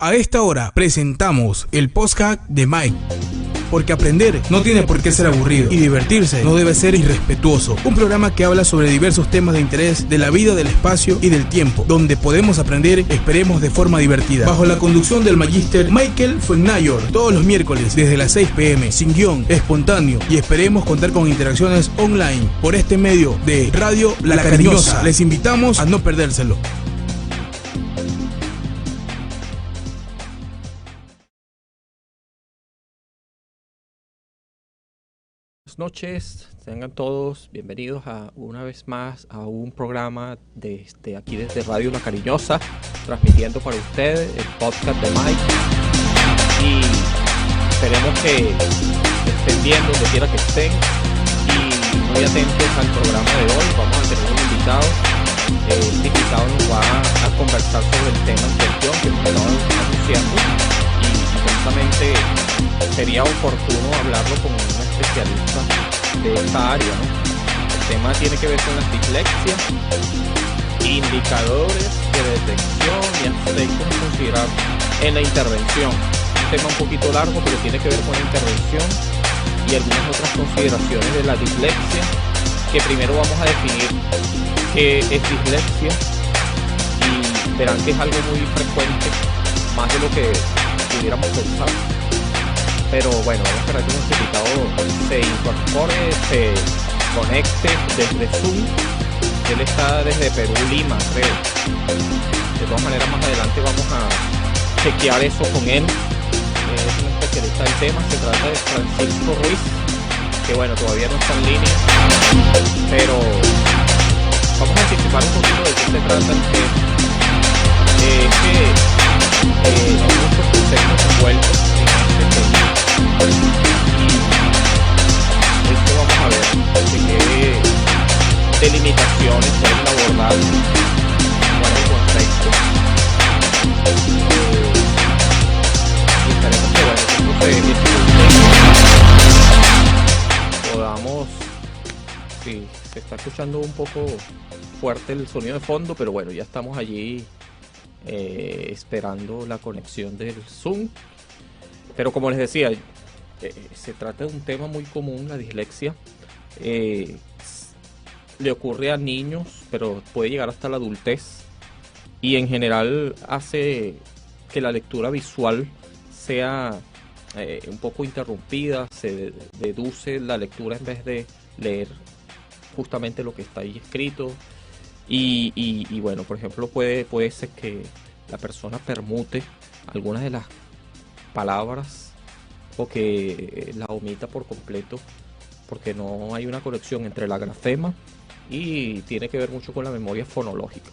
A esta hora presentamos el podcast de Mike. Porque aprender no tiene por qué ser aburrido y divertirse no debe ser irrespetuoso. Un programa que habla sobre diversos temas de interés de la vida, del espacio y del tiempo, donde podemos aprender, esperemos, de forma divertida. Bajo la conducción del magíster Michael Fuenmayor, todos los miércoles desde las 6 p.m, sin guión, espontáneo, y esperemos contar con interacciones online por este medio de Radio La Cariñosa. Les invitamos a no perdérselo. Buenas noches, tengan todos bienvenidos una vez más a un programa aquí desde Radio La Cariñosa, transmitiendo para ustedes el podcast de Mike. Y esperemos que estén bien donde quiera que estén y muy atentos al programa de hoy. Vamos a tener un invitado. Este invitado nos va a conversar sobre el tema en cuestión que hemos estado anunciando, y precisamente sería oportuno hablarlo con un especialista de esta área, ¿no? El tema tiene que ver con la dislexia, indicadores de detección y aspectos a considerar en la intervención. Un tema un poquito largo, pero tiene que ver con la intervención y algunas otras consideraciones de la dislexia, que primero vamos a definir qué es dislexia, y verán que es algo muy frecuente, más de lo que pudiéramos pensar. Pero bueno, vamos a esperar que nuestro invitado se incorpore, se conecte desde Zoom. Él está desde Perú, Lima, creo. De todas maneras, más adelante vamos a chequear eso con él. Es un especialista del tema. Se trata de Francisco Ruiz, que bueno, todavía no está en línea, pero vamos a anticipar un poquito de qué se trata el tema. Hay muchos conceptos envueltos en este tema, y esto vamos a ver de qué delimitaciones pueden abordar, cuál es el contexto, y esperemos que podamos, sí, se está escuchando un poco fuerte el sonido de fondo, pero bueno, ya estamos allí esperando la conexión del Zoom. Pero como les decía, se trata de un tema muy común, la dislexia. Le ocurre a niños, pero puede llegar hasta la adultez, y en general hace que la lectura visual sea un poco interrumpida. Se deduce la lectura en vez de leer justamente lo que está ahí escrito. Y bueno, por ejemplo, puede ser que la persona permute algunas de las palabras, o que la omita por completo, porque no hay una conexión entre la grafema, y tiene que ver mucho con la memoria fonológica.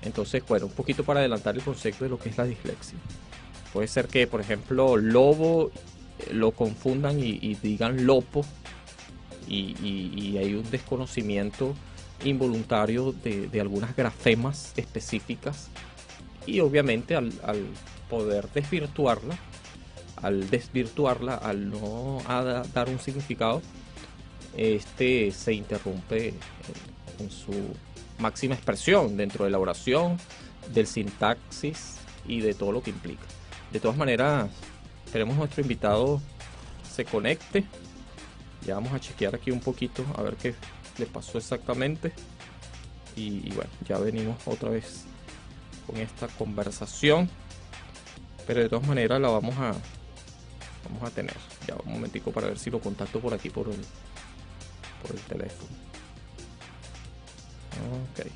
Entonces, bueno, un poquito para adelantar el concepto de lo que es la dislexia. Puede ser que, por ejemplo, lobo lo confundan y digan lopo, y hay un desconocimiento involuntario de algunas grafemas específicas, y obviamente al poder desvirtuarla, al no dar un significado, se interrumpe en su máxima expresión dentro de la oración, del sintaxis y de todo lo que implica. De todas maneras, queremos nuestro invitado se conecte. Ya vamos a chequear aquí un poquito a ver qué le pasó exactamente, y bueno, ya venimos otra vez con esta conversación, pero de todas maneras la vamos a tener. Ya un momentico para ver si lo contacto por aquí por el teléfono. Ok,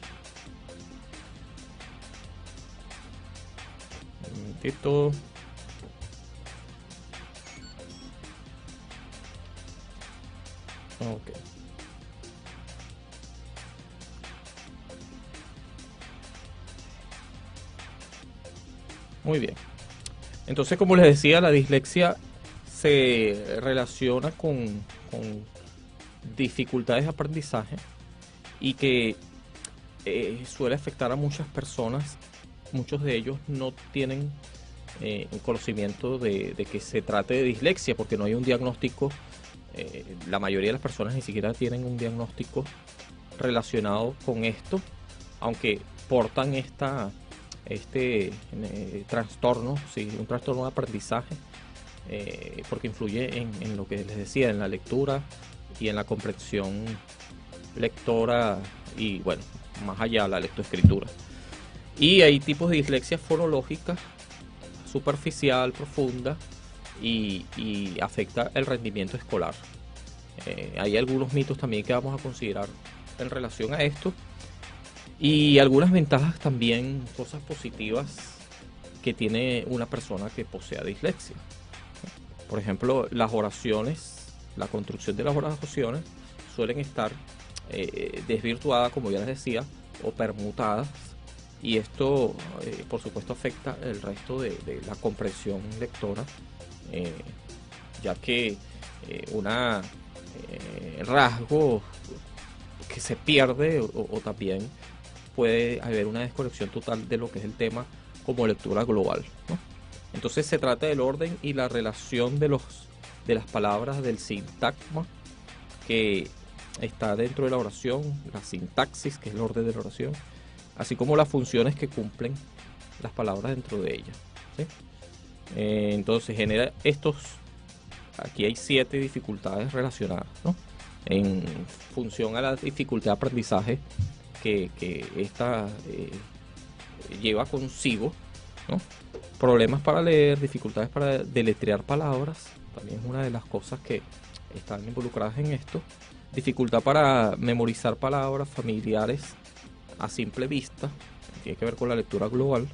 un momentito. Ok. Muy bien. Entonces, como les decía, la dislexia se relaciona con dificultades de aprendizaje, y que suele afectar a muchas personas. Muchos de ellos no tienen un conocimiento de que se trate de dislexia, porque no hay un diagnóstico. La mayoría de las personas ni siquiera tienen un diagnóstico relacionado con esto, aunque portan esta trastorno, sí, un trastorno de aprendizaje, porque influye en lo que les decía, en la lectura y en la comprensión lectora y, bueno, más allá, la lectoescritura. Y hay tipos de dislexia fonológica, superficial, profunda, y afecta el rendimiento escolar. Hay algunos mitos también que vamos a considerar en relación a esto, y algunas ventajas también, cosas positivas que tiene una persona que posea dislexia. Por ejemplo, las oraciones, la construcción de las oraciones suelen estar desvirtuadas, como ya les decía, o permutadas, y esto por supuesto afecta el resto de la comprensión lectora, ya que una rasgo que se pierde o también puede haber una desconexión total de lo que es el tema como lectura global, ¿no? Entonces se trata del orden y la relación de las palabras, del sintagma que está dentro de la oración, la sintaxis, que es el orden de la oración, así como las funciones que cumplen las palabras dentro de ella, ¿sí? Entonces genera aquí hay 7 dificultades relacionadas, ¿no? En función a la dificultad de aprendizaje que esta lleva consigo, ¿no? Problemas para leer, dificultades para deletrear palabras, también es una de las cosas que están involucradas en esto. Dificultad para memorizar palabras familiares a simple vista, tiene que ver con la lectura global.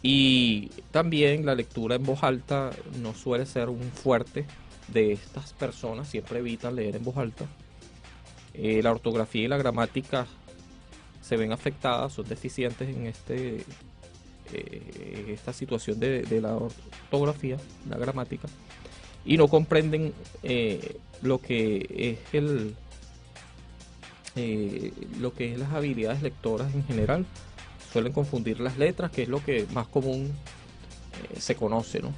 Y también la lectura en voz alta no suele ser un fuerte de estas personas, siempre evitan leer en voz alta. La ortografía y la gramática se ven afectadas, son deficientes en esta situación de la ortografía, la gramática, y no comprenden lo que es las habilidades lectoras en general. Suelen confundir las letras, que es lo que más común se conoce, ¿no?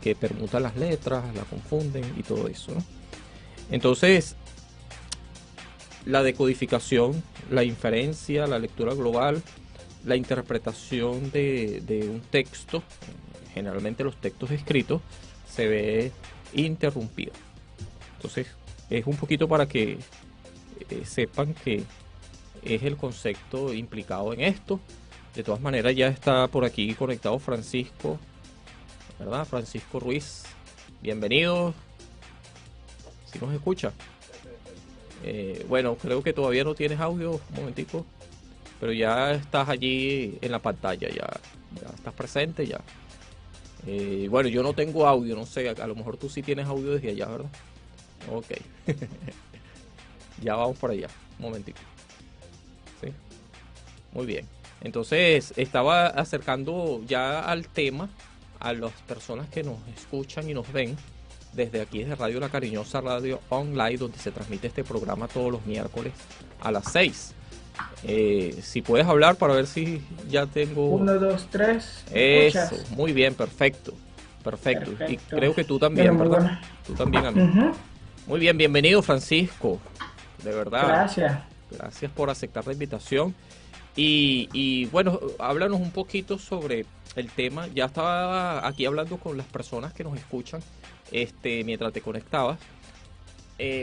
Que permutan las letras, la confunden y todo eso, ¿no? Entonces, la decodificación, la inferencia, la lectura global, la interpretación de un texto, generalmente los textos escritos, se ve interrumpido. Entonces, es un poquito para que sepan que es el concepto implicado en esto. De todas maneras, ya está por aquí conectado Francisco, ¿verdad? Francisco Ruiz, bienvenido. ¿Sí nos escucha? Bueno, creo que todavía no tienes audio, un momentico, pero ya estás allí en la pantalla, ya estás presente ya. Bueno, yo no tengo audio, no sé, a lo mejor tú sí tienes audio desde allá, ¿verdad? Ok. Ya vamos por allá, un momentico. ¿Sí? Muy bien. Entonces, estaba acercando ya al tema a las personas que nos escuchan y nos ven desde aquí, desde Radio La Cariñosa, radio online, donde se transmite este programa todos los miércoles a las 6. Si puedes hablar para ver si ya tengo... 1, 2, 3. Eso, muy bien, perfecto. Y creo que tú también, bueno, ¿verdad? Bueno. Tú también a mí. Muy bien, bienvenido, Francisco. De verdad. Gracias por aceptar la invitación. Y bueno, háblanos un poquito sobre el tema. Ya estaba aquí hablando con las personas que nos escuchan mientras te conectabas,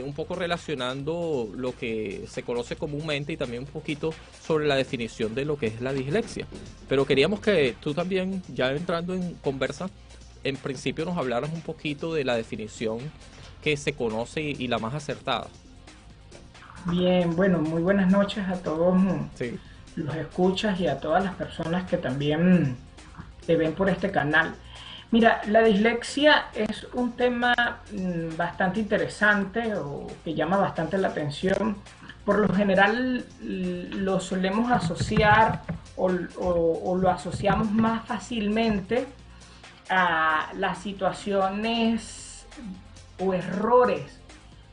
un poco relacionando lo que se conoce comúnmente y también un poquito sobre la definición de lo que es la dislexia. Pero queríamos que tú también, ya entrando en conversa, en principio nos hablaras un poquito de la definición que se conoce y la más acertada. Bien, bueno, muy buenas noches a todos Sí. los escuchas y a todas las personas que también te ven por este canal. Mira, la dislexia es un tema bastante interesante o que llama bastante la atención. Por lo general lo solemos asociar o lo asociamos más fácilmente a las situaciones o errores.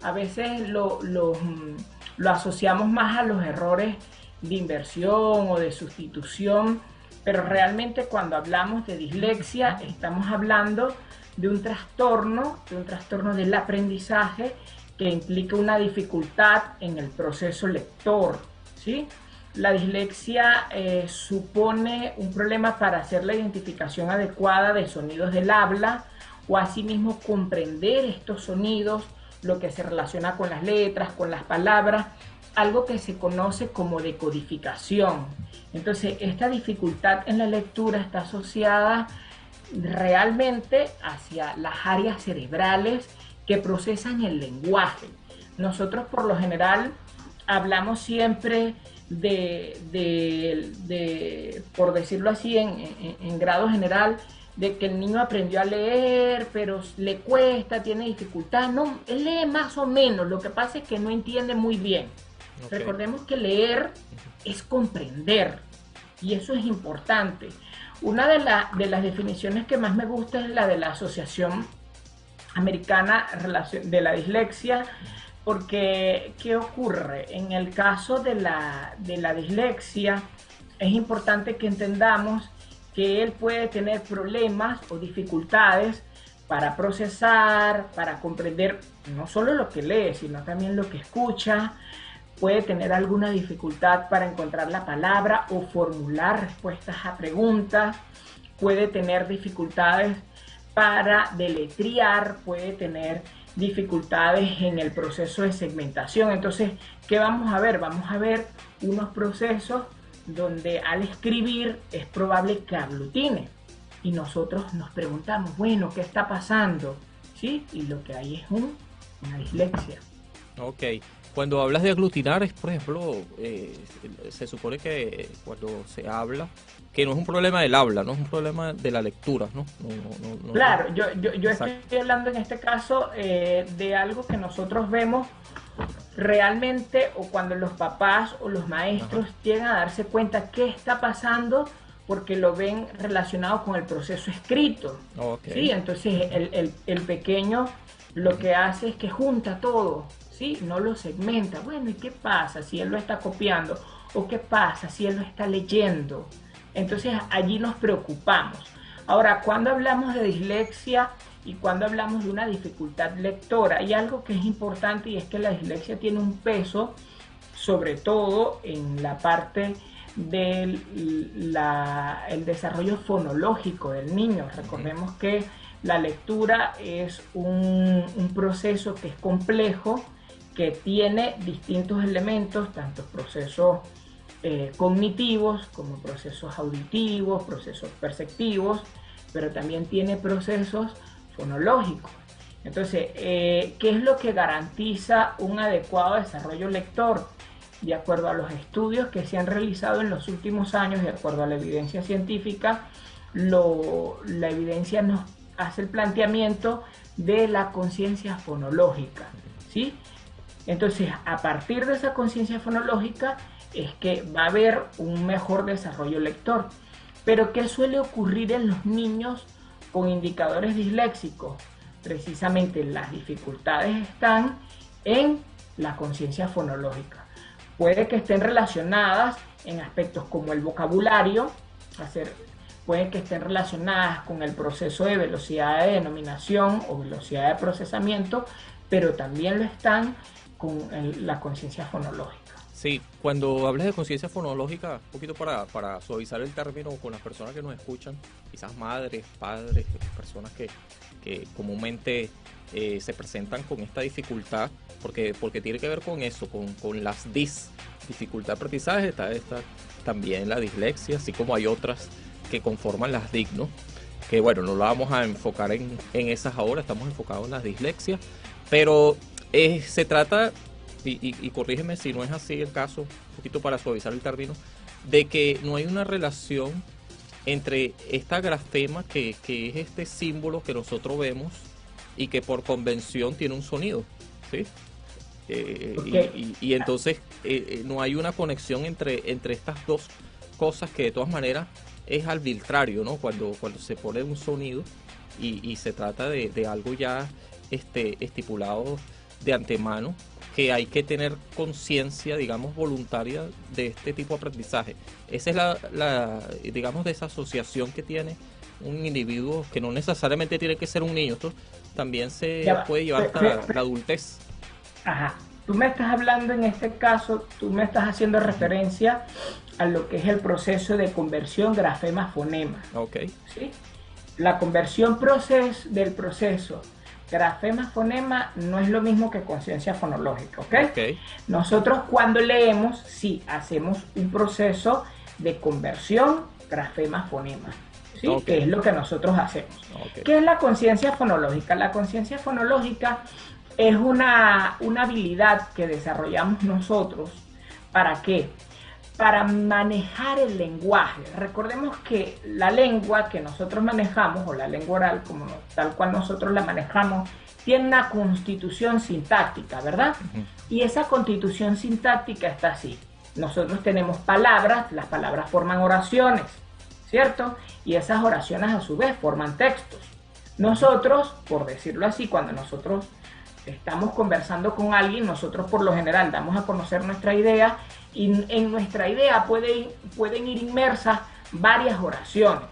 A veces lo asociamos más a los errores de inversión o de sustitución, pero realmente cuando hablamos de dislexia estamos hablando de un trastorno del aprendizaje que implica una dificultad en el proceso lector, ¿sí? La dislexia supone un problema para hacer la identificación adecuada de sonidos del habla o asimismo comprender estos sonidos, lo que se relaciona con las letras, con las palabras, algo que se conoce como decodificación. Entonces, esta dificultad en la lectura está asociada realmente hacia las áreas cerebrales que procesan el lenguaje. Nosotros por lo general hablamos siempre por decirlo así, en grado general, de que el niño aprendió a leer, pero le cuesta, tiene dificultad. No, él lee más o menos, lo que pasa es que no entiende muy bien. Okay. Recordemos que leer es comprender, y eso es importante. Una de las definiciones que más me gusta es la de la Asociación Americana de la Dislexia, porque ¿qué ocurre? En el caso de la dislexia, es importante que entendamos que él puede tener problemas o dificultades para procesar, para comprender no solo lo que lee, sino también lo que escucha. Puede tener alguna dificultad para encontrar la palabra o formular respuestas a preguntas. Puede tener dificultades para deletrear, puede tener dificultades en el proceso de segmentación. Entonces, ¿qué vamos a ver? Vamos a ver unos procesos donde al escribir es probable que aglutine. Y nosotros nos preguntamos, bueno, ¿qué está pasando? ¿Sí? Y lo que hay es una dislexia. Ok. Cuando hablas de aglutinar, es, por ejemplo, se supone que cuando se habla, que no es un problema del habla, no es un problema de la lectura, ¿no? Claro, yo estoy hablando en este caso de algo que nosotros vemos realmente, o cuando los papás o los maestros llegan a darse cuenta qué está pasando, porque lo ven relacionado con el proceso escrito. Okay. ¿Sí? Entonces el pequeño lo que hace es que junta todo, ¿sí? No lo segmenta. Bueno, ¿y qué pasa si él lo está copiando? ¿O qué pasa si él lo está leyendo? Entonces allí nos preocupamos. Ahora, cuando hablamos de dislexia y cuando hablamos de una dificultad lectora, hay algo que es importante, y es que la dislexia tiene un peso, sobre todo en la parte del el desarrollo fonológico del niño. Recordemos que la lectura es un proceso que es complejo, que tiene distintos elementos, tanto procesos cognitivos como procesos auditivos, procesos perceptivos, pero también tiene procesos fonológicos. Entonces, ¿qué es lo que garantiza un adecuado desarrollo lector? De acuerdo a los estudios que se han realizado en los últimos años, de acuerdo a la evidencia científica, la evidencia nos hace el planteamiento de la conciencia fonológica, ¿sí? Entonces, a partir de esa conciencia fonológica es que va a haber un mejor desarrollo lector. Pero ¿qué suele ocurrir en los niños con indicadores disléxicos? Precisamente las dificultades están en la conciencia fonológica. Puede que estén relacionadas en aspectos como el vocabulario, puede que estén relacionadas con el proceso de velocidad de denominación o velocidad de procesamiento, pero también lo están con la conciencia fonológica. Sí, cuando hables de conciencia fonológica, un poquito para suavizar el término con las personas que nos escuchan, quizás madres, padres, personas que comúnmente se presentan con esta dificultad, porque tiene que ver con eso, con las dificultad de aprendizaje, está también la dislexia, así como hay otras que conforman las DIC, ¿no? Que bueno, no la vamos a enfocar en esas ahora, estamos enfocados en las dislexias, pero se trata, y corrígeme si no es así el caso, un poquito para suavizar el término, de que no hay una relación entre esta grafema que es este símbolo que nosotros vemos y que por convención tiene un sonido, ¿sí? Okay. Y entonces no hay una conexión entre estas dos cosas, que de todas maneras es arbitrario, ¿no? Cuando se pone un sonido y se trata de algo ya estipulado de antemano, que hay que tener conciencia, digamos, voluntaria de este tipo de aprendizaje. Esa es la digamos, desasociación que tiene un individuo, que no necesariamente tiene que ser un niño. Esto también se puede llevar hasta la adultez. Ajá. tú me estás hablando en este caso, tú me estás haciendo referencia a lo que es el proceso de conversión grafema-fonema. Ok. ¿Sí? La conversión del proceso grafema-fonema no es lo mismo que conciencia fonológica, ¿ok? Ok. Nosotros cuando leemos, sí, hacemos un proceso de conversión grafema-fonema, ¿sí? Ok. Que es lo que nosotros hacemos. Ok. ¿Qué es la conciencia fonológica? La conciencia fonológica es una habilidad que desarrollamos nosotros. ¿Para qué? Para manejar el lenguaje. Recordemos que la lengua que nosotros manejamos, o la lengua oral, como tal cual nosotros la manejamos, tiene una constitución sintáctica, ¿verdad? Y esa constitución sintáctica está así. Nosotros tenemos palabras, las palabras forman oraciones, ¿cierto? Y esas oraciones a su vez forman textos. Nosotros, por decirlo así, cuando nosotros estamos conversando con alguien, nosotros por lo general damos a conocer nuestra idea, y en nuestra idea pueden ir inmersas varias oraciones.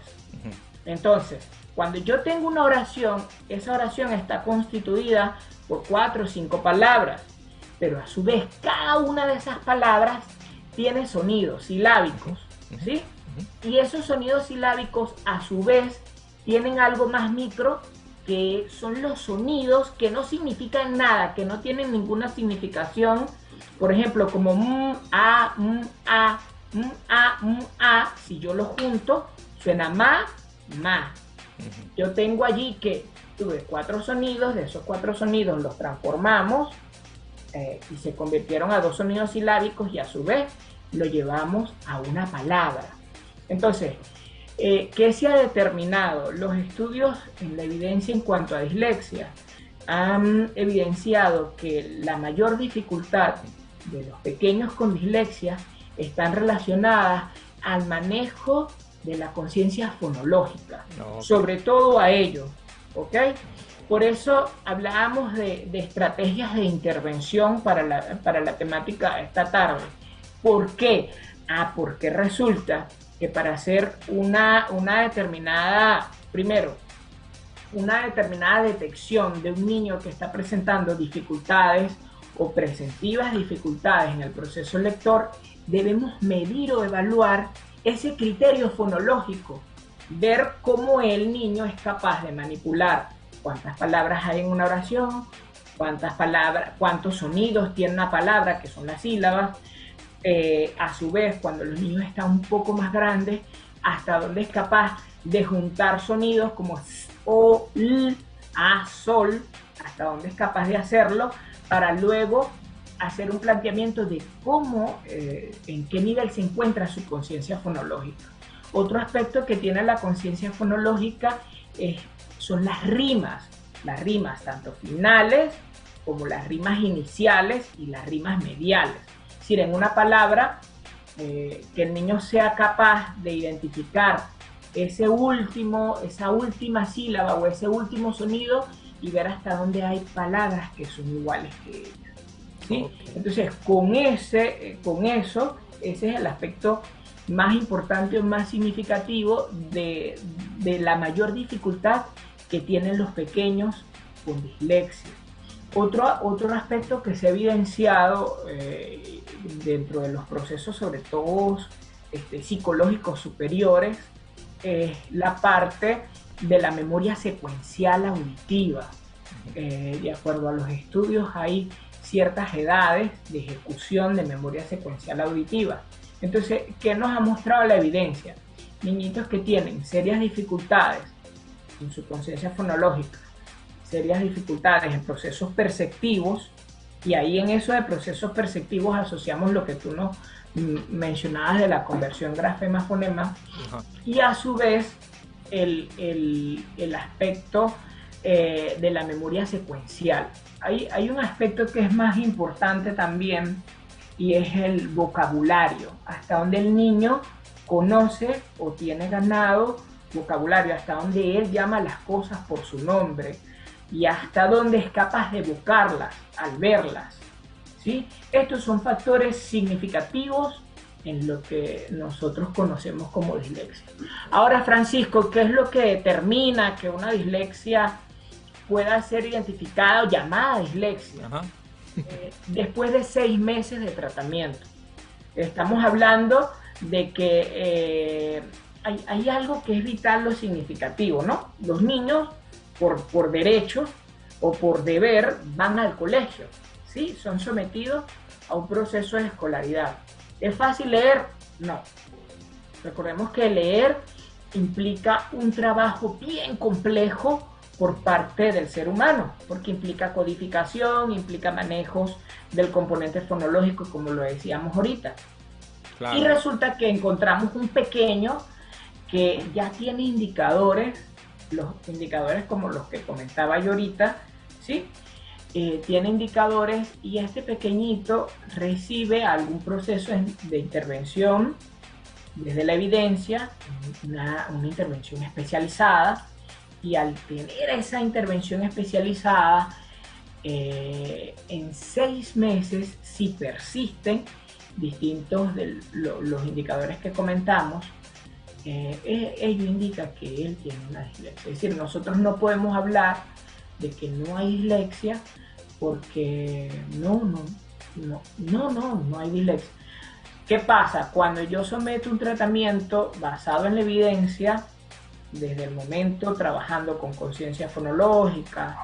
Entonces, cuando yo tengo una oración, esa oración está constituida por 4 o 5 palabras, pero a su vez cada una de esas palabras tiene sonidos silábicos, ¿sí? Y esos sonidos silábicos a su vez tienen algo más micro, que son los sonidos que no significan nada, que no tienen ninguna significación. Por ejemplo, como a, si yo lo junto, suena ma. Yo tengo allí que tuve 4 sonidos, de esos 4 sonidos los transformamos y se convirtieron a 2 sonidos silábicos, y a su vez lo llevamos a una palabra. Entonces, ¿qué se ha determinado? Los estudios en la evidencia en cuanto a dislexia han evidenciado que la mayor dificultad de los pequeños con dislexia están relacionadas al manejo de la conciencia fonológica, sobre todo a ellos, ¿ok? Por eso hablábamos de estrategias de intervención para la temática esta tarde. ¿Por qué? Porque resulta que para hacer una determinada detección de un niño que está presentando dificultades o presentivas dificultades en el proceso lector, debemos medir o evaluar ese criterio fonológico, ver cómo el niño es capaz de manipular cuántas palabras hay en una oración, cuántos sonidos tiene una palabra, que son las sílabas. A su vez, cuando los niños están un poco más grandes, hasta dónde es capaz de juntar sonidos como s, o, l, a, sol, hasta dónde es capaz de hacerlo, para luego hacer un planteamiento de cómo, en qué nivel se encuentra su conciencia fonológica. Otro aspecto que tiene la conciencia fonológica son las rimas tanto finales como las rimas iniciales y las rimas mediales. Es decir, en una palabra, que el niño sea capaz de identificar esa última sílaba o ese último sonido y ver hasta dónde hay palabras que son iguales que ellas, ¿sí? Okay. Entonces, con eso, ese es el aspecto más importante o más significativo de la mayor dificultad que tienen los pequeños con dislexia. Otro aspecto que se ha evidenciado dentro de los procesos, sobre todo psicológicos superiores, es la parte de la memoria secuencial auditiva. De acuerdo a los estudios, hay ciertas edades de ejecución de memoria secuencial auditiva. Entonces, ¿qué nos ha mostrado la evidencia? Niñitos que tienen serias dificultades en su conciencia fonológica, serias dificultades en procesos perceptivos, y ahí en eso de procesos perceptivos asociamos lo que tú nos mencionabas de la conversión grafema-fonema, y a su vez el aspecto de la memoria secuencial. Hay un aspecto que es más importante también, y es el vocabulario, hasta donde el niño conoce o tiene ganado vocabulario, hasta donde él llama las cosas por su nombre y hasta donde es capaz de evocarlas al verlas, ¿sí? Estos son factores significativos en lo que nosotros conocemos como dislexia. Ahora, Francisco, ¿qué es lo que determina que una dislexia pueda ser identificada o llamada dislexia? después de 6 meses de tratamiento. Estamos hablando de que hay algo que es vital o significativo, ¿no? Los niños, por derecho o por deber, van al colegio, ¿sí? Son sometidos a un proceso de escolaridad. ¿Es fácil leer? No. Recordemos que leer implica un trabajo bien complejo por parte del ser humano, porque implica codificación, implica manejos del componente fonológico, como lo decíamos ahorita. Claro. Y resulta que encontramos un pequeño que ya tiene indicadores, los indicadores como los que comentaba yo ahorita, ¿sí? Tiene indicadores, y este pequeñito recibe algún proceso de intervención desde la evidencia, una intervención especializada, y al tener esa intervención especializada, en 6 meses, si persisten distintos de los indicadores que comentamos, ello indica que él tiene una dislexia. Es decir, nosotros no podemos hablar de que no hay dislexia, porque no hay dislexia. ¿Qué pasa? Cuando yo someto un tratamiento basado en la evidencia, desde el momento trabajando con conciencia fonológica,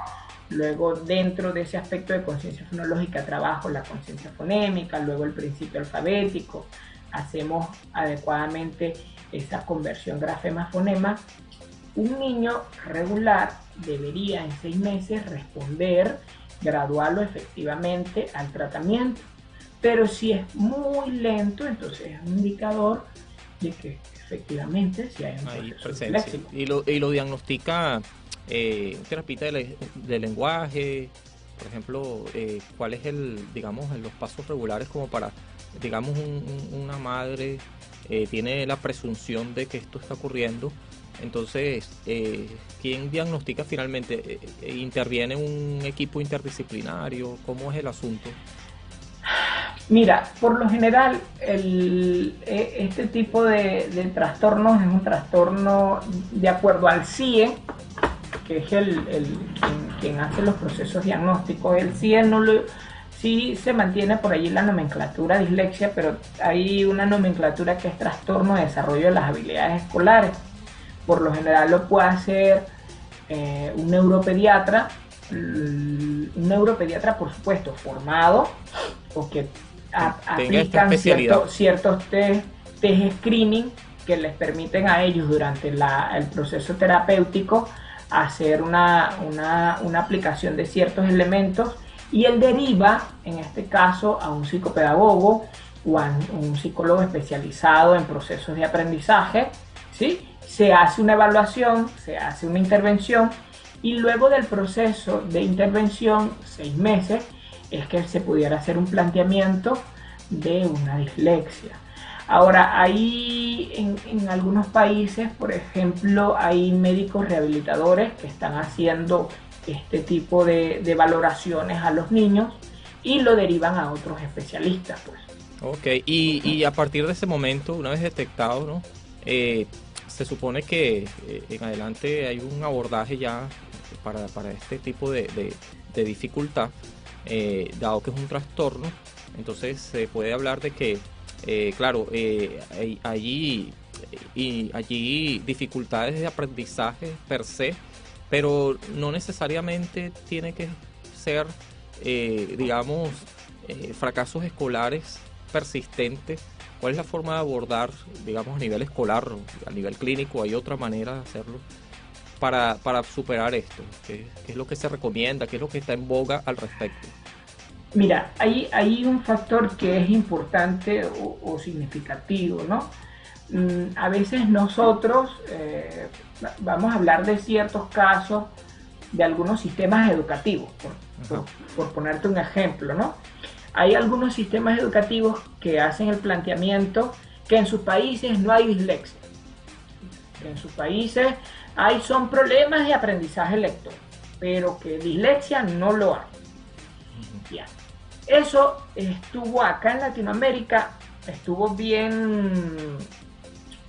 luego dentro de ese aspecto de conciencia fonológica trabajo la conciencia fonémica, luego el principio alfabético, hacemos adecuadamente esa conversión grafema-fonema, un niño regular debería en 6 meses responder gradual o efectivamente al tratamiento. Pero si es muy lento, entonces es un indicador de que efectivamente sí hay un proceso disléxico. Y lo diagnostica un terapeuta de lenguaje, por ejemplo, ¿cuál es digamos, los pasos regulares como para, digamos, una madre tiene la presunción de que esto está ocurriendo? Entonces, ¿quién diagnostica finalmente? ¿Interviene un equipo interdisciplinario? ¿Cómo es el asunto? Mira, por lo general, este tipo de trastornos es un trastorno de acuerdo al CIE, que es quien hace los procesos diagnósticos. El CIE sí se mantiene por allí la nomenclatura dislexia, pero hay una nomenclatura que es trastorno de desarrollo de las habilidades escolares. Por lo general lo puede hacer un neuropediatra, por supuesto formado, o que aplican ciertos test screening que les permiten a ellos durante el proceso terapéutico hacer una aplicación de ciertos elementos, y él deriva, en este caso, a un psicopedagogo o a un psicólogo especializado en procesos de aprendizaje, ¿sí? Se hace una evaluación, se hace una intervención, y luego del proceso de intervención, 6 meses, es que se pudiera hacer un planteamiento de una dislexia. Ahora, hay en algunos países, por ejemplo, hay médicos rehabilitadores que están haciendo este tipo de valoraciones a los niños y lo derivan a otros especialistas, pues. Ok, y a partir de ese momento, una vez detectado, ¿no? Se supone que en adelante hay un abordaje ya para este tipo de dificultad, dado que es un trastorno. Entonces se puede hablar de que, claro, allí dificultades de aprendizaje per se, pero no necesariamente tiene que ser, digamos, fracasos escolares persistentes. ¿Cuál es la forma de abordar, digamos, a nivel escolar, a nivel clínico? ¿Hay otra manera de hacerlo para superar esto? ¿Qué es lo que se recomienda? ¿Qué es lo que está en boga al respecto? Mira, hay un factor que es importante o significativo, ¿no? A veces nosotros vamos a hablar de ciertos casos de algunos sistemas educativos, por ponerte un ejemplo, ¿no? Hay algunos sistemas educativos que hacen el planteamiento que en sus países no hay dislexia. En sus países son problemas de aprendizaje lector, pero que dislexia no lo hay. Ya. Eso estuvo acá en Latinoamérica, estuvo bien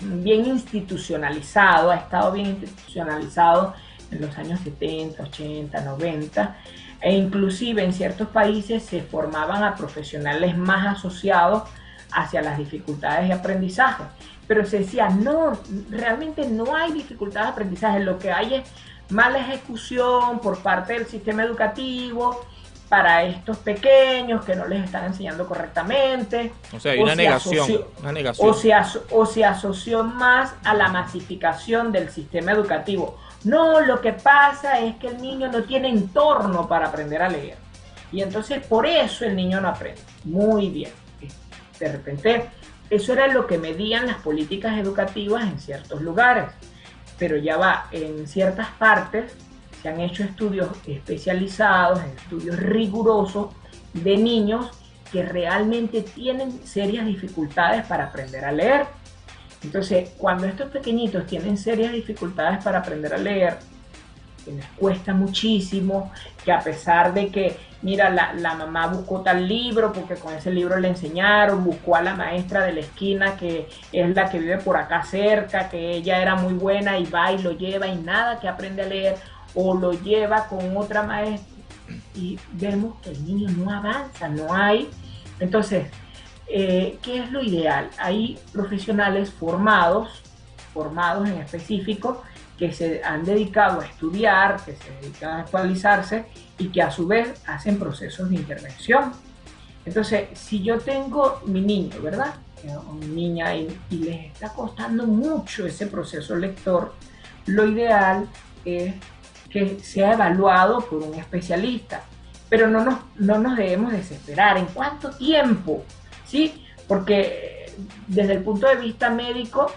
institucionalizado, ha estado bien institucionalizado en los años 70, 80, 90. e inclusive en ciertos países se formaban a profesionales más asociados hacia las dificultades de aprendizaje. Pero se decía, no, realmente no hay dificultades de aprendizaje, lo que hay es mala ejecución por parte del sistema educativo para estos pequeños que no les están enseñando correctamente. O sea, hay una negación. O se asoció más a la masificación del sistema educativo. No, lo que pasa es que el niño no tiene entorno para aprender a leer. Y entonces por eso el niño no aprende. Muy bien. De repente, eso era lo que medían las políticas educativas en ciertos lugares. Pero ya va, en ciertas partes se han hecho estudios especializados, estudios rigurosos de niños que realmente tienen serias dificultades para aprender a leer. Entonces, cuando estos pequeñitos tienen serias dificultades para aprender a leer, que les cuesta muchísimo, que a pesar de que, mira, la mamá buscó tal libro porque con ese libro le enseñaron, buscó a la maestra de la esquina que es la que vive por acá cerca, que ella era muy buena y va y lo lleva y nada que aprende a leer, o lo lleva con otra maestra y vemos que el niño no avanza, no hay. Entonces, ¿qué es lo ideal? Hay profesionales formados en específico, que se han dedicado a estudiar, que se dedican a actualizarse y que a su vez hacen procesos de intervención. Entonces, si yo tengo mi niño, ¿verdad? O mi niña y les está costando mucho ese proceso lector, lo ideal es que sea evaluado por un especialista. Pero no nos debemos desesperar. ¿En cuánto tiempo? ¿Sí? Porque desde el punto de vista médico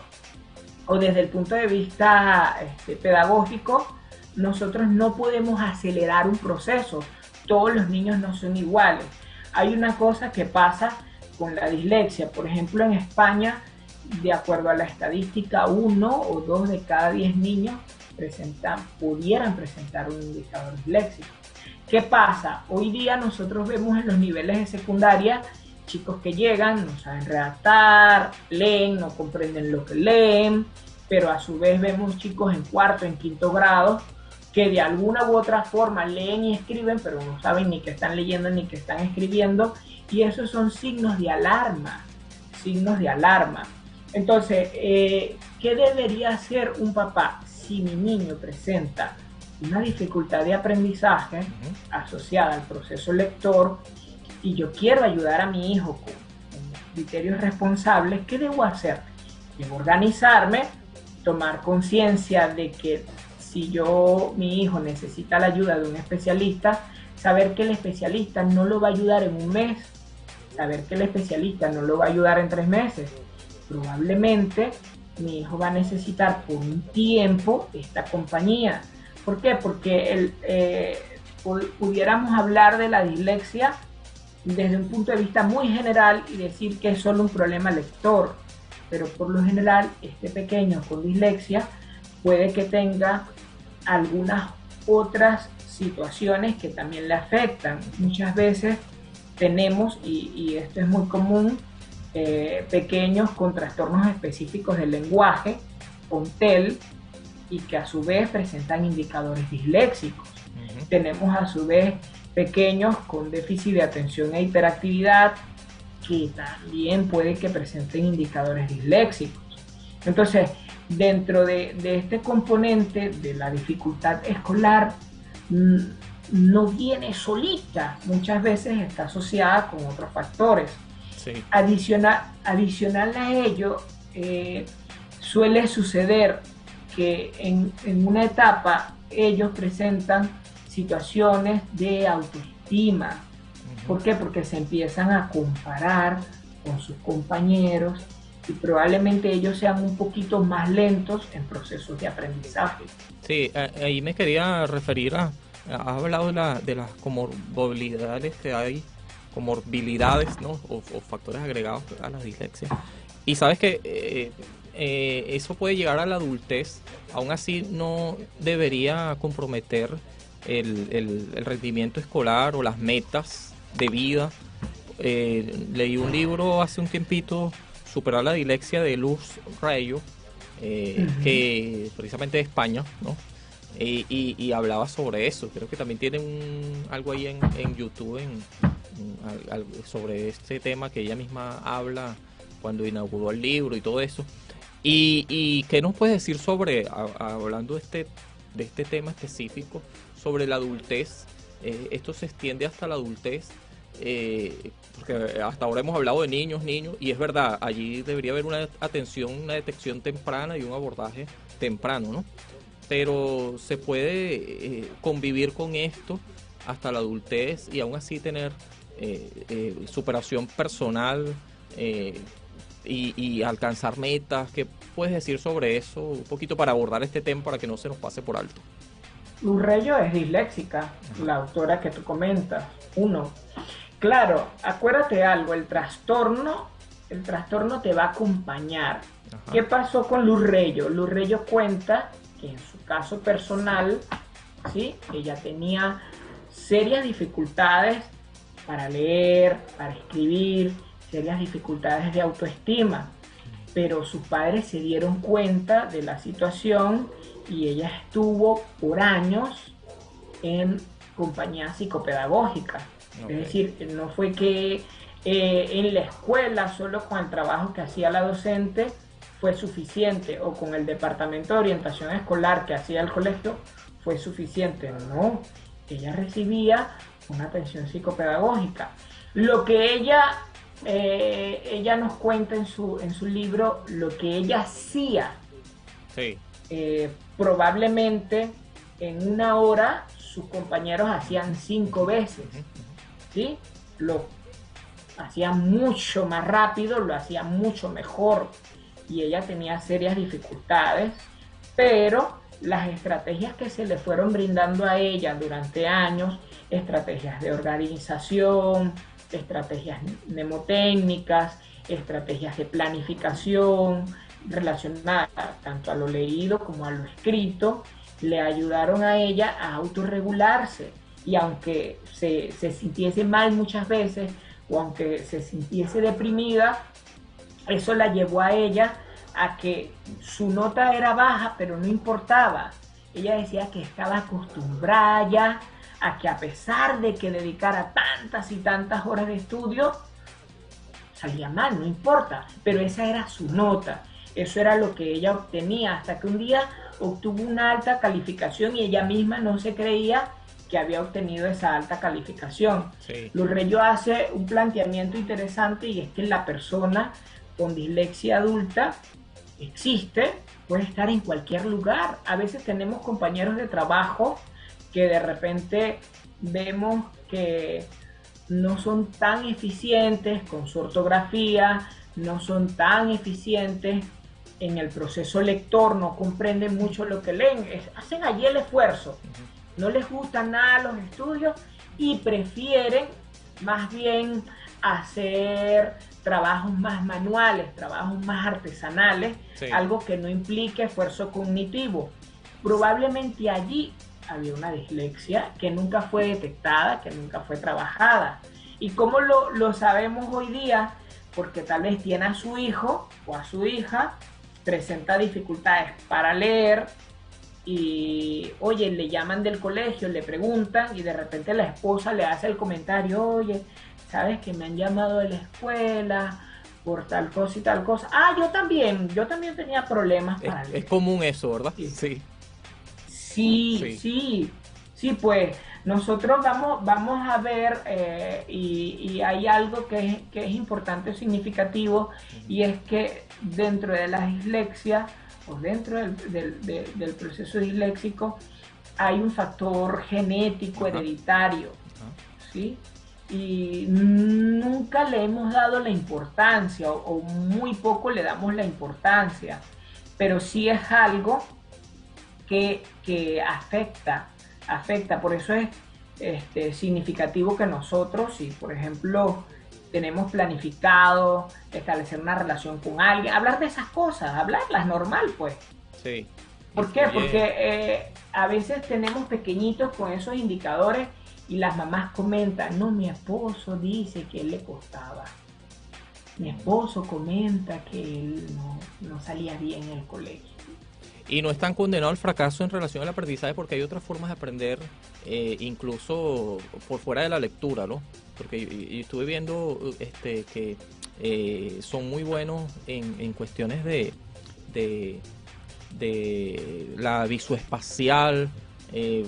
o desde el punto de vista pedagógico, nosotros no podemos acelerar un proceso. Todos los niños no son iguales. Hay una cosa que pasa con la dislexia. Por ejemplo, en España, de acuerdo a la estadística, 1 o 2 de cada 10 niños pudieran presentar un indicador disléxico. ¿Qué pasa? Hoy día nosotros vemos en los niveles de secundaria chicos que llegan, no saben redactar, leen, no comprenden lo que leen, pero a su vez vemos chicos en cuarto, en quinto grado, que de alguna u otra forma leen y escriben, pero no saben ni qué están leyendo ni qué están escribiendo, y esos son signos de alarma, Entonces, ¿qué debería hacer un papá si mi niño presenta una dificultad de aprendizaje asociada al proceso lector y yo quiero ayudar a mi hijo con criterios responsables? ¿Qué debo hacer? Debo organizarme, tomar conciencia de que si mi hijo necesita la ayuda de un especialista, saber que el especialista no lo va a ayudar en un mes, saber que el especialista no lo va a ayudar en 3 meses. Probablemente mi hijo va a necesitar por un tiempo esta compañía. ¿Por qué? Porque pudiéramos hablar de la dislexia desde un punto de vista muy general y decir que es solo un problema lector, pero por lo general este pequeño con dislexia puede que tenga algunas otras situaciones que también le afectan. Muchas veces tenemos, y esto es muy común, pequeños con trastornos específicos del lenguaje, con TEL, y que a su vez presentan indicadores disléxicos. Tenemos a su vez pequeños con déficit de atención e hiperactividad que también puede que presenten indicadores disléxicos. Entonces, dentro de este componente de la dificultad escolar, no viene solita, muchas veces está asociada con otros factores. Sí. Adicional a ello, suele suceder que en una etapa ellos presentan situaciones de autoestima. ¿Por qué? Porque se empiezan a comparar con sus compañeros y probablemente ellos sean un poquito más lentos en procesos de aprendizaje. Sí, ahí me quería referir has hablado de las comorbilidades que hay, comorbilidades, ¿no? O factores agregados a la dislexia. Y sabes que eso puede llegar a la adultez, aún así no debería comprometer el rendimiento escolar o las metas de vida. Leí un libro hace un tiempito, Superar la dislexia, de Luz Rayo, que precisamente de España, ¿no? y hablaba sobre eso. Creo que también tiene algo ahí en YouTube sobre este tema que ella misma habla cuando inauguró el libro y todo eso. Y ¿qué nos puedes decir sobre, hablando de este tema específico, sobre la adultez? Esto se extiende hasta la adultez, porque hasta ahora hemos hablado de niños, y es verdad, allí debería haber una atención, una detección temprana y un abordaje temprano, ¿no? Pero se puede convivir con esto hasta la adultez y aún así tener superación personal y alcanzar metas. ¿Qué puedes decir sobre eso? Un poquito para abordar este tema para que no se nos pase por alto. Luz Reyo es disléxica, la autora que tú comentas. Uno, claro, acuérdate algo, el trastorno te va a acompañar. Ajá. ¿Qué pasó con Luz Reyo? Luz Reyo cuenta que en su caso personal, ¿sí?, ella tenía serias dificultades para leer, para escribir, serias dificultades de autoestima, pero sus padres se dieron cuenta de la situación y ella estuvo por años en compañía psicopedagógica. Okay. Es decir, no fue que en la escuela solo con el trabajo que hacía la docente fue suficiente, o con el departamento de orientación escolar que hacía el colegio fue suficiente. No, ella recibía una atención psicopedagógica. Lo que ella nos cuenta en su libro, lo que ella hacía. Sí. Probablemente en una hora sus compañeros hacían 5 veces, ¿sí? Lo hacían mucho más rápido, lo hacían mucho mejor, y ella tenía serias dificultades, pero las estrategias que se le fueron brindando a ella durante años, estrategias de organización, estrategias mnemotécnicas, estrategias de planificación relacionadas tanto a lo leído como a lo escrito, le ayudaron a ella a autorregularse, y aunque se sintiese mal muchas veces, o aunque se sintiese deprimida, eso la llevó a ella a que su nota era baja, pero no importaba. Ella decía que estaba acostumbrada ya a que, a pesar de que dedicara tantas y tantas horas de estudio, salía mal, no importa, pero esa era su nota, eso era lo que ella obtenía, hasta que un día obtuvo una alta calificación y ella misma no se creía que había obtenido esa alta calificación. Sí. Luz Reyo hace un planteamiento interesante, y es que la persona con dislexia adulta existe, puede estar en cualquier lugar. A veces tenemos compañeros de trabajo que de repente vemos que no son tan eficientes con su ortografía, no son tan eficientes en el proceso lector, no comprenden mucho lo que leen, hacen allí el esfuerzo, no les gustan nada los estudios y prefieren más bien hacer trabajos más manuales, trabajos más artesanales, sí, algo que no implique esfuerzo cognitivo. Probablemente allí había una dislexia que nunca fue detectada, que nunca fue trabajada. ¿Y cómo lo sabemos hoy día? Porque tal vez tiene a su hijo o a su hija, presenta dificultades para leer y, oye, le llaman del colegio, le preguntan y de repente la esposa le hace el comentario, oye, ¿sabes que me han llamado de la escuela por tal cosa y tal cosa? Ah, yo también tenía problemas para leer. Es común eso, ¿verdad? Sí. Sí, pues nosotros vamos a ver y hay algo que es importante o significativo, y es que dentro de la dislexia o dentro del proceso disléxico hay un factor genético, hereditario, ¿sí? Y nunca le hemos dado la importancia, o muy poco le damos la importancia, pero sí es algo que afecta. Por eso es significativo que nosotros, si por ejemplo tenemos planificado establecer una relación con alguien, hablar de esas cosas, hablarlas normal, pues. Sí. ¿Por qué? Porque a veces tenemos pequeños con esos indicadores y las mamás comentan, no, mi esposo dice que él le costaba. Mi esposo comenta que él no salía bien en el colegio. Y no están condenados al fracaso en relación al aprendizaje porque hay otras formas de aprender, incluso por fuera de la lectura, ¿no? Porque yo estuve viendo que son muy buenos en cuestiones de la visoespacial,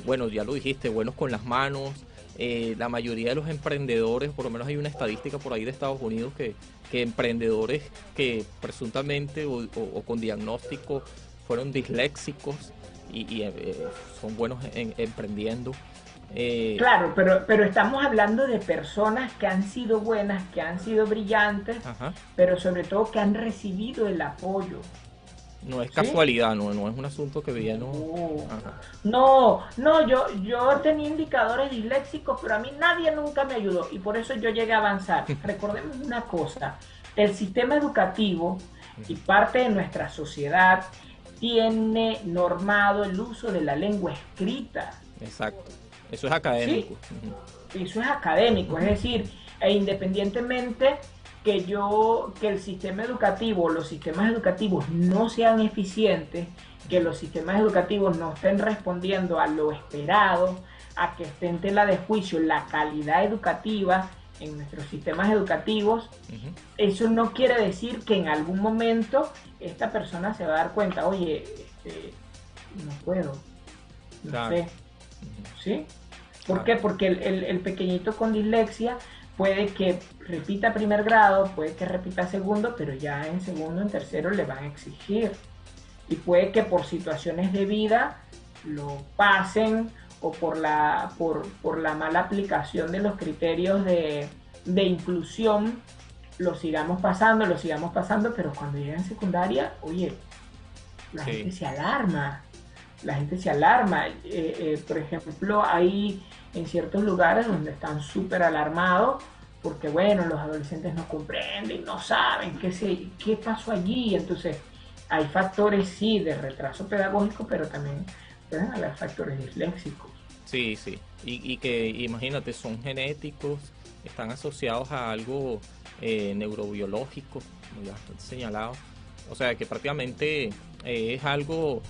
bueno, ya lo dijiste, buenos con las manos. La mayoría de los emprendedores, por lo menos hay una estadística por ahí de Estados Unidos que emprendedores que presuntamente o con diagnóstico fueron disléxicos y son buenos emprendiendo. Claro, pero estamos hablando de personas que han sido buenas, que han sido brillantes, Ajá. pero sobre todo que han recibido el apoyo. No es ¿Sí? casualidad, no es un asunto que vino. Ajá. No, yo tenía indicadores disléxicos, pero a mí nadie nunca me ayudó y por eso yo llegué a avanzar. Recordemos una cosa, el sistema educativo y parte de nuestra sociedad tiene normado el uso de la lengua escrita. Exacto, eso es académico. ¿Sí? Eso es académico, es decir, independientemente que el sistema educativo, los sistemas educativos no sean eficientes, que los sistemas educativos no estén respondiendo a lo esperado, a que esté en tela de juicio la calidad educativa en nuestros sistemas educativos, eso no quiere decir que en algún momento esta persona se va a dar cuenta, oye, no puedo, no Claro. sé, ¿sí? ¿Por qué? Porque el pequeñito con dislexia puede que repita primer grado, puede que repita segundo, pero ya en segundo, en tercero le van a exigir. Y puede que por situaciones de vida lo pasen o por la mala aplicación de los criterios de inclusión lo sigamos pasando, pero cuando llega en secundaria, oye, la gente se alarma. La gente se alarma. Por ejemplo, hay en ciertos lugares donde están súper alarmados porque, bueno, los adolescentes no comprenden, no saben qué pasó allí. Entonces, hay factores, sí, de retraso pedagógico, pero también pueden haber factores disléxicos. Sí. Y que, imagínate, son genéticos, están asociados a algo neurobiológico, como ya está señalado. O sea, que prácticamente es algo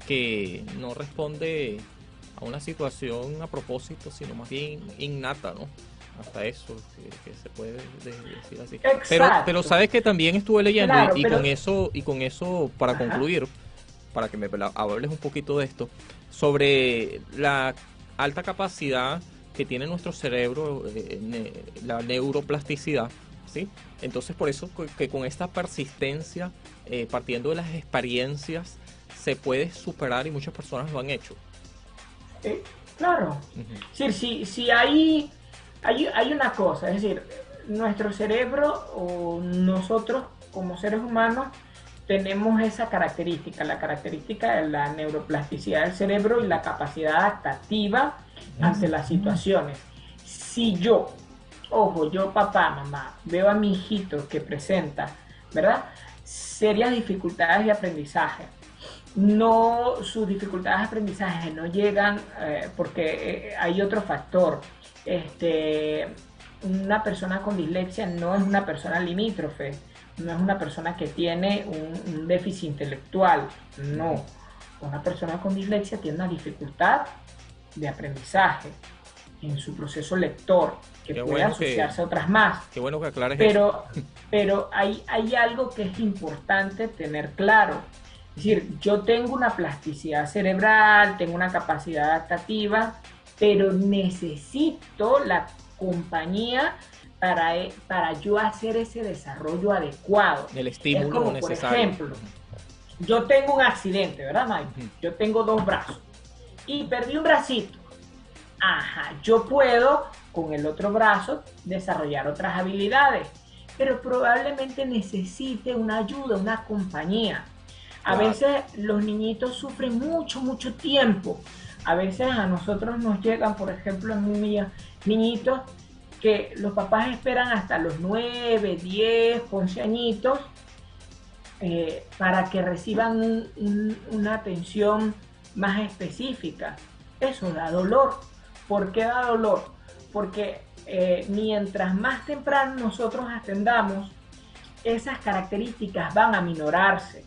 que no responde a una situación a propósito, sino más bien innata, ¿no? Hasta eso, que se puede decir así. Pero sabes que también estuve leyendo, claro, con eso para concluir, para que me hables un poquito de esto, sobre la alta capacidad que tiene nuestro cerebro, la neuroplasticidad, ¿sí? Entonces, por eso que con esta persistencia, partiendo de las experiencias, se puede superar y muchas personas lo han hecho. Claro. Es decir, si hay una cosa, es decir, nuestro cerebro o nosotros como seres humanos tenemos esa característica, la característica de la neuroplasticidad del cerebro y la capacidad adaptativa ante las situaciones. Si yo, papá, mamá, veo a mi hijito que presenta, ¿verdad?, serias dificultades de aprendizaje, sus dificultades de aprendizaje no llegan porque hay otro factor. Una persona con dislexia no es una persona limítrofe, no es una persona que tiene un déficit intelectual, no. Una persona con dislexia tiene una dificultad de aprendizaje en su proceso lector, que puede asociarse a otras más. Qué bueno que aclares eso. Pero hay algo que es importante tener claro. Es decir, yo tengo una plasticidad cerebral, tengo una capacidad adaptativa, pero necesito la compañía para yo hacer ese desarrollo adecuado. El estímulo como, necesario. Por ejemplo, yo tengo un accidente, ¿verdad, Mike? Yo tengo 2 brazos y perdí un bracito. Yo puedo con el otro brazo desarrollar otras habilidades, pero probablemente necesite una ayuda, una compañía. A veces los niñitos sufren mucho tiempo. A veces a nosotros nos llegan, por ejemplo, niñitos que los papás esperan hasta los 9, 10, 11 añitos para que reciban una atención más específica. Eso da dolor. ¿Por qué da dolor? Porque mientras más temprano nosotros atendamos, esas características van a minorarse,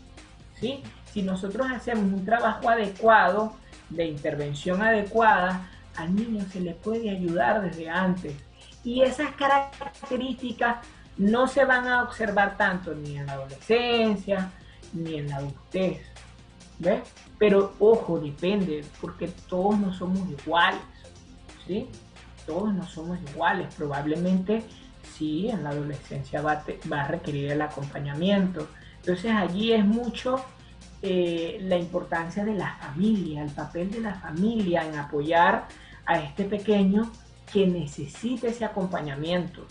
¿sí? si nosotros hacemos un trabajo adecuado, de intervención adecuada, al niño se le puede ayudar desde antes. Y esas características no se van a observar tanto ni en la adolescencia, ni en la adultez. ¿Ves? Pero ojo, depende, porque todos no somos iguales, ¿sí? Todos no somos iguales. Probablemente sí, en la adolescencia va a requerir el acompañamiento. Entonces allí es mucho la importancia de la familia, el papel de la familia en apoyar a este pequeño que necesita ese acompañamiento.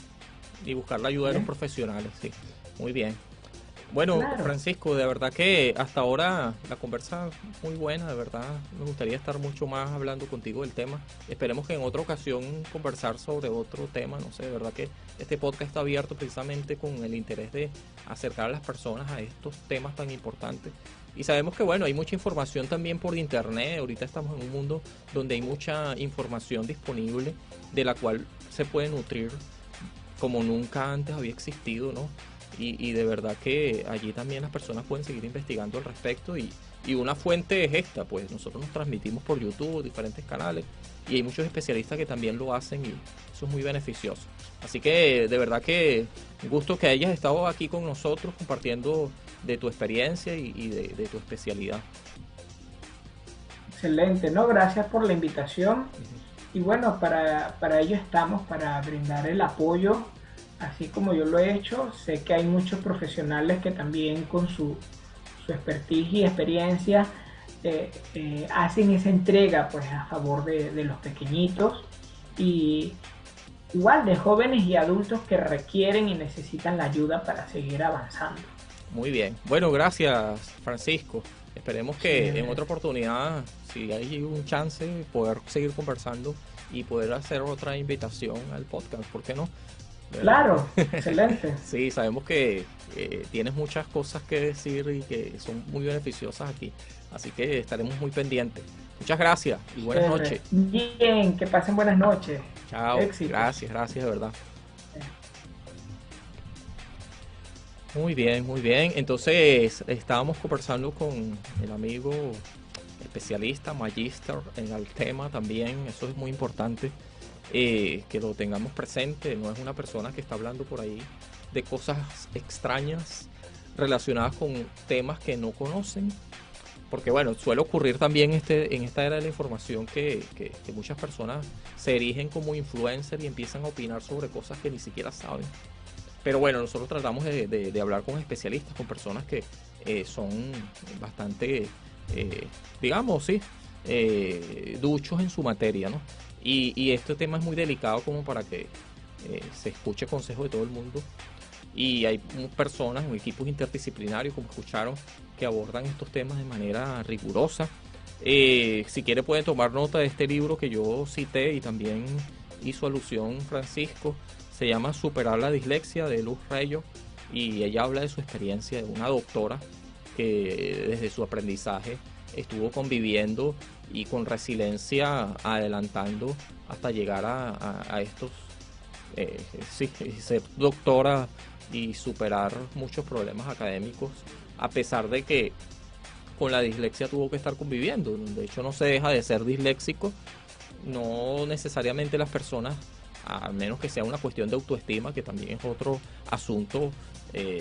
Y buscar la ayuda de los profesionales, sí. Muy bien. Bueno, Claro. Francisco, de verdad que hasta ahora la conversa muy buena, de verdad. Me gustaría estar mucho más hablando contigo del tema. Esperemos que en otra ocasión conversar sobre otro tema. No sé, de verdad que este podcast está abierto precisamente con el interés de acercar a las personas a estos temas tan importantes. Y sabemos que, bueno, hay mucha información también por internet. Ahorita estamos en un mundo donde hay mucha información disponible de la cual se puede nutrir como nunca antes había existido, ¿no? Y de verdad que allí también las personas pueden seguir investigando al respecto y una fuente es esta, pues nosotros nos transmitimos por YouTube, diferentes canales y hay muchos especialistas que también lo hacen y eso es muy beneficioso. Así que de verdad que un gusto que hayas estado aquí con nosotros compartiendo de tu experiencia y de tu especialidad. Excelente, ¿no? Gracias por la invitación. Y bueno, para ello estamos, para brindar el apoyo, así como yo lo he hecho. Sé que hay muchos profesionales que también con su expertise y experiencia hacen esa entrega pues a favor de los pequeñitos y igual de jóvenes y adultos que requieren y necesitan la ayuda para seguir avanzando. Muy bien. Bueno, gracias, Francisco. Esperemos que Sí. en otra oportunidad, si hay un chance, poder seguir conversando y poder hacer otra invitación al podcast. ¿Por qué no? Claro, excelente. Sí, sabemos que tienes muchas cosas que decir y que son muy beneficiosas aquí. Así que estaremos muy pendientes. Muchas gracias y buenas noches. Bien, que pasen buenas noches. Chao. Éxitos. Gracias, de verdad. Muy bien, muy bien. Entonces, estábamos conversando con el amigo especialista, magíster en el tema también. Eso es muy importante que lo tengamos presente. No es una persona que está hablando por ahí de cosas extrañas relacionadas con temas que no conocen. Porque bueno, suele ocurrir también en esta era de la información que muchas personas se erigen como influencer y empiezan a opinar sobre cosas que ni siquiera saben. Pero bueno, nosotros tratamos de hablar con especialistas, con personas que son bastante, digamos, sí, duchos en su materia, ¿no? Y este tema es muy delicado como para que se escuche consejo de todo el mundo. Y hay personas o equipos interdisciplinarios, como escucharon, que abordan estos temas de manera rigurosa. Si quiere pueden tomar nota de este libro que yo cité y también hizo alusión Francisco. Se llama Superar la dislexia, de Luz Reyo, y ella habla de su experiencia de una doctora que desde su aprendizaje estuvo conviviendo y con resiliencia adelantando hasta llegar a estos, sí, ser doctora y superar muchos problemas académicos, a pesar de que con la dislexia tuvo que estar conviviendo. De hecho, no se deja de ser disléxico, no necesariamente las personas, a menos que sea una cuestión de autoestima, que también es otro asunto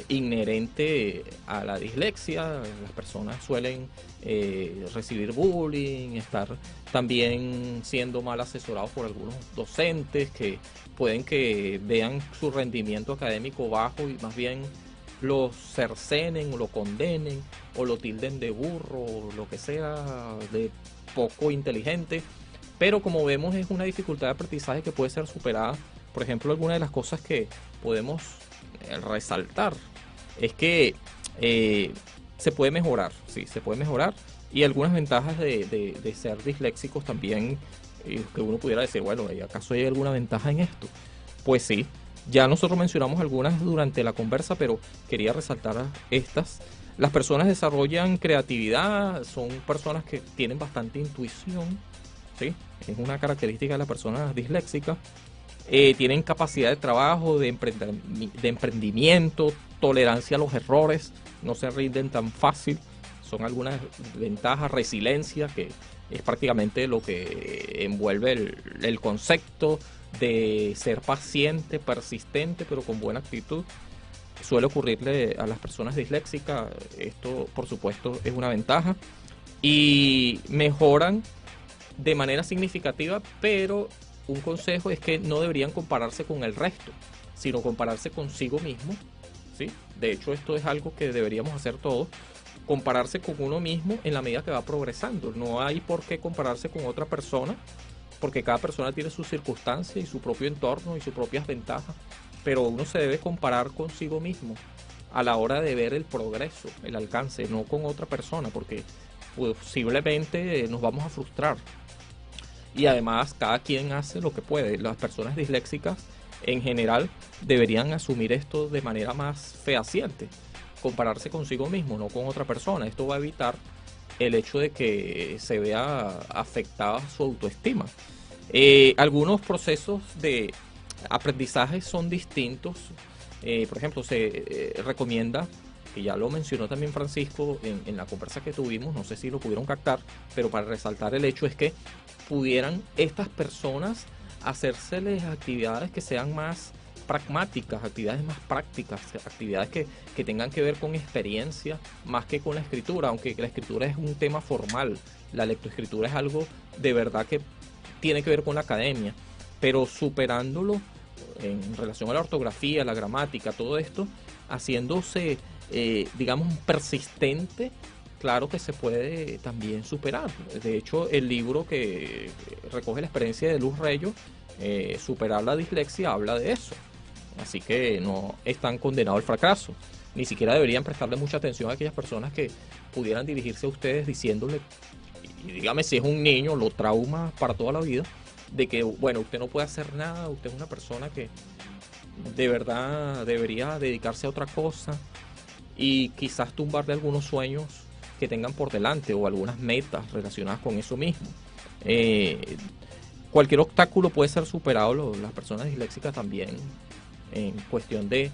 inherente a la dislexia. Las personas suelen recibir bullying, estar también siendo mal asesorados por algunos docentes que pueden que vean su rendimiento académico bajo y más bien lo cercenen o lo condenen o lo tilden de burro o lo que sea, de poco inteligente. Pero como vemos, es una dificultad de aprendizaje que puede ser superada. Por ejemplo, alguna de las cosas que podemos resaltar es que se puede mejorar, sí, se puede mejorar. Y algunas ventajas de ser disléxicos también, que uno pudiera decir, bueno, ¿acaso hay alguna ventaja en esto? Pues sí, ya nosotros mencionamos algunas durante la conversa, pero quería resaltar estas. Las personas desarrollan creatividad, son personas que tienen bastante intuición, ¿sí? Es una característica de las personas disléxicas. Tienen capacidad de trabajo, de emprendimiento, tolerancia a los errores, no se rinden tan fácil, son algunas ventajas, resiliencia, que es prácticamente lo que envuelve el concepto de ser paciente, persistente, pero con buena actitud. Suele ocurrirle a las personas disléxicas, esto por supuesto es una ventaja, y mejoran de manera significativa, pero un consejo es que no deberían compararse con el resto, sino compararse consigo mismo, ¿sí? De hecho, esto es algo que deberíamos hacer todos, compararse con uno mismo en la medida que va progresando. No hay por qué compararse con otra persona, porque cada persona tiene sus circunstancias y su propio entorno y sus propias ventajas, pero uno se debe comparar consigo mismo a la hora de ver el progreso, el alcance, no con otra persona, porque posiblemente nos vamos a frustrar. Y además cada quien hace lo que puede. Las personas disléxicas en general deberían asumir esto de manera más fehaciente, compararse consigo mismo, no con otra persona. Esto va a evitar el hecho de que se vea afectada su autoestima. Algunos procesos de aprendizaje son distintos. Por ejemplo, se recomienda, que ya lo mencionó también Francisco en la conversa que tuvimos, no sé si lo pudieron captar, pero para resaltar el hecho es que pudieran estas personas hacérseles actividades que sean más pragmáticas, actividades más prácticas, actividades que tengan que ver con experiencia más que con la escritura, aunque la escritura es un tema formal, la lectoescritura es algo de verdad que tiene que ver con la academia, pero superándolo en relación a la ortografía, la gramática, todo esto, haciéndose, digamos, persistente, claro que se puede también superar. De hecho, el libro que recoge la experiencia de Luz Reyo, Superar la dislexia, habla de eso. Así que no están condenados al fracaso. Ni siquiera deberían prestarle mucha atención a aquellas personas que pudieran dirigirse a ustedes diciéndole, y dígame si es un niño, lo trauma para toda la vida, de que, bueno, usted no puede hacer nada, usted es una persona que de verdad debería dedicarse a otra cosa, y quizás tumbarle algunos sueños que tengan por delante o algunas metas relacionadas con eso mismo. Cualquier obstáculo puede ser superado, las personas disléxicas también, en cuestión de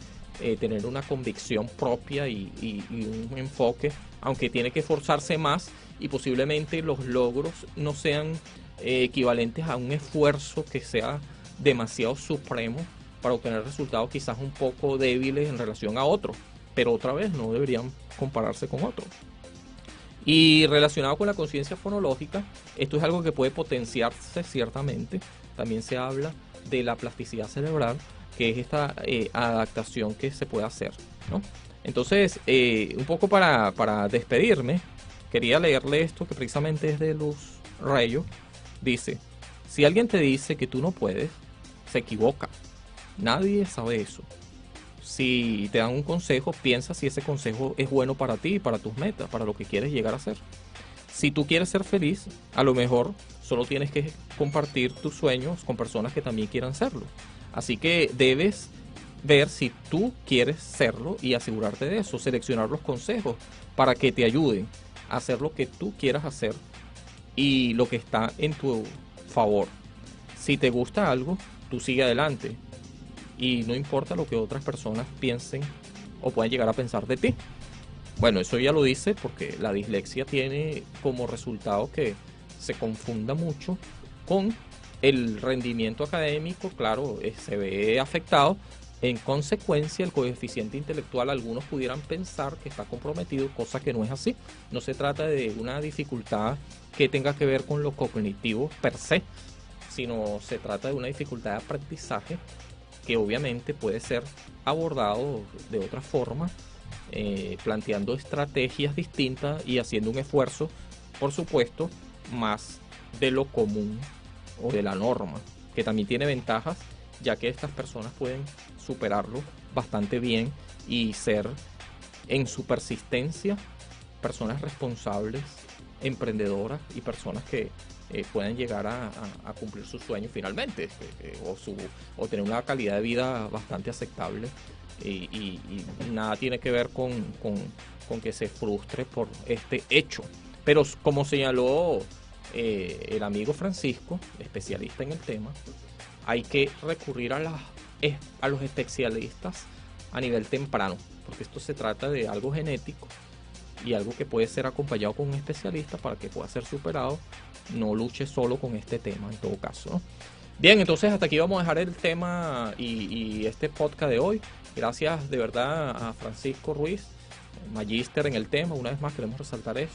tener una convicción propia y un enfoque, aunque tiene que esforzarse más y posiblemente los logros no sean equivalentes a un esfuerzo que sea demasiado supremo para obtener resultados quizás un poco débiles en relación a otros, pero otra vez no deberían compararse con otros. Y relacionado con la conciencia fonológica, esto es algo que puede potenciarse ciertamente. También se habla de la plasticidad cerebral, que es esta adaptación que se puede hacer, ¿no? Entonces, un poco para despedirme, quería leerle esto que precisamente es de Luz Reyo. Dice: si alguien te dice que tú no puedes, se equivoca. Nadie sabe eso. Si te dan un consejo, piensa si ese consejo es bueno para ti, para tus metas, para lo que quieres llegar a ser. Si tú quieres ser feliz, a lo mejor solo tienes que compartir tus sueños con personas que también quieran serlo. Así que debes ver si tú quieres serlo y asegurarte de eso, seleccionar los consejos para que te ayuden a hacer lo que tú quieras hacer y lo que está en tu favor. Si te gusta algo, tú sigue adelante y no importa lo que otras personas piensen o puedan llegar a pensar de ti. Bueno, eso ya lo dice porque la dislexia tiene como resultado que se confunda mucho con el rendimiento académico. Claro, se ve afectado. En consecuencia, el coeficiente intelectual, algunos pudieran pensar que está comprometido, cosa que no es así. No se trata de una dificultad que tenga que ver con lo cognitivo per se, sino se trata de una dificultad de aprendizaje que obviamente puede ser abordado de otra forma, planteando estrategias distintas y haciendo un esfuerzo, por supuesto, más de lo común o de la norma, que también tiene ventajas, ya que estas personas pueden superarlo bastante bien y ser, en su persistencia, personas responsables, emprendedoras y personas que puedan llegar a cumplir sus sueños finalmente, o tener una calidad de vida bastante aceptable, y nada tiene que ver con que se frustre por este hecho. Pero como señaló el amigo Francisco, especialista en el tema, hay que recurrir a los especialistas a nivel temprano, porque esto se trata de algo genético y algo que puede ser acompañado con un especialista para que pueda ser superado. No luche solo con este tema en todo caso, ¿no? Bien, entonces hasta aquí vamos a dejar el tema y este podcast de hoy. Gracias de verdad a Francisco Ruiz, magíster en el tema. Una vez más queremos resaltar eso.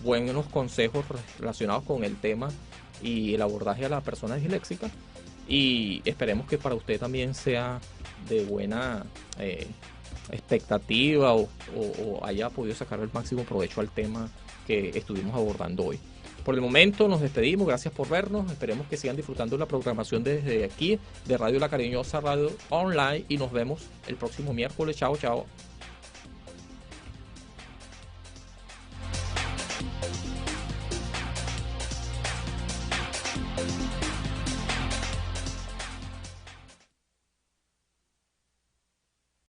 Buenos consejos relacionados con el tema y el abordaje a la persona disléxica. Y esperemos que para usted también sea de buena expectativa o haya podido sacar el máximo provecho al tema que estuvimos abordando hoy. Por el momento nos despedimos, gracias por vernos, esperemos que sigan disfrutando la programación desde aquí de Radio La Cariñosa, Radio Online, y nos vemos el próximo miércoles. Chao, chao.